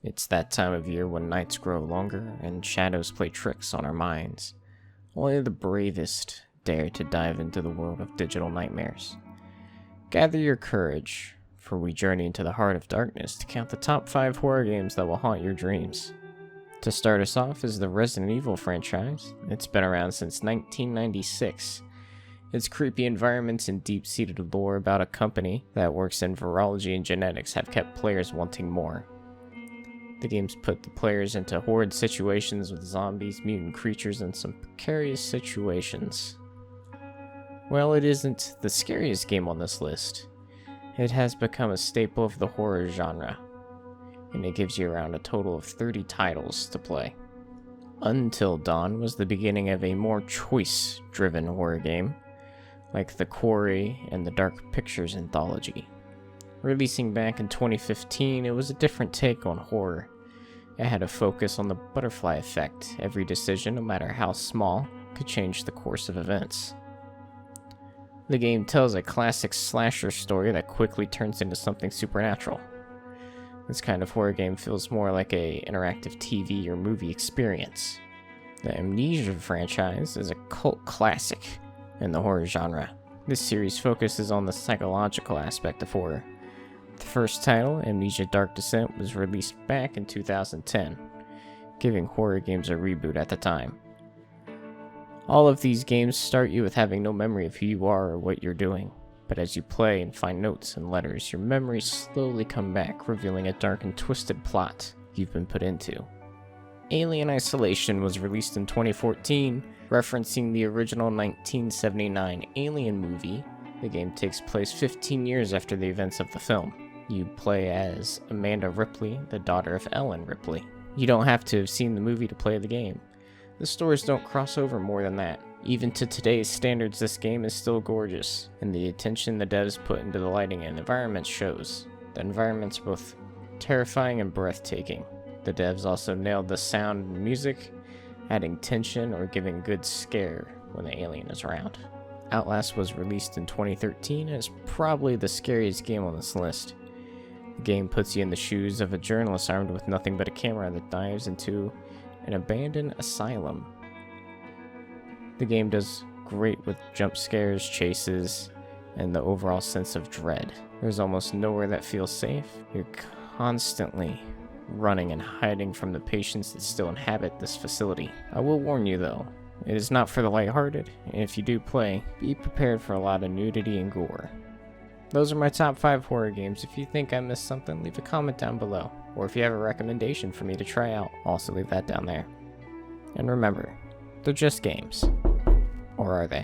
It's that time of year when nights grow longer and shadows play tricks on our minds. Only the bravest dare to dive into the world of digital nightmares. Gather your courage, for we journey into the heart of darkness to count the top 5 horror games that will haunt your dreams. To start us off is the Resident Evil franchise. It's been around since 1996. Its creepy environments and deep-seated lore about a company that works in virology and genetics have kept players wanting more. The games put the players into horrid situations with zombies, mutant creatures, and some precarious situations. While it isn't the scariest game on this list, it has become a staple of the horror genre, and it gives you around a total of 30 titles to play. Until Dawn was the beginning of a more choice-driven horror game, like The Quarry and the Dark Pictures anthology. Releasing back in 2015, it was a different take on horror. It had a focus on the butterfly effect. Every decision, no matter how small, could change the course of events. The game tells a classic slasher story that quickly turns into something supernatural. This kind of horror game feels more like an interactive TV or movie experience. The Amnesia franchise is a cult classic in the horror genre. This series focuses on the psychological aspect of horror. The first title, Amnesia Dark Descent, was released back in 2010, giving horror games a reboot at the time. All of these games start you with having no memory of who you are or what you're doing, but as you play and find notes and letters, your memories slowly come back, revealing a dark and twisted plot you've been put into. Alien Isolation was released in 2014, referencing the original 1979 Alien movie. The game takes place 15 years after the events of the film. You play as Amanda Ripley, the daughter of Ellen Ripley. You don't have to have seen the movie to play the game. The stories don't cross over more than that. Even to today's standards, this game is still gorgeous, and the attention the devs put into the lighting and environments shows. The environments are both terrifying and breathtaking. The devs also nailed the sound and music, adding tension or giving a good scare when the alien is around. Outlast was released in 2013 and is probably the scariest game on this list. The game puts you in the shoes of a journalist armed with nothing but a camera that dives into an abandoned asylum. The game does great with jump scares, chases, and the overall sense of dread. There's almost nowhere that feels safe. You're constantly running and hiding from the patients that still inhabit this facility. I will warn you though, it is not for the lighthearted, and if you do play, be prepared for a lot of nudity and gore. Those are my top 5 horror games. If you think I missed something, leave a comment down below. Or if you have a recommendation for me to try out, also leave that down there. And remember, they're just games. Or are they?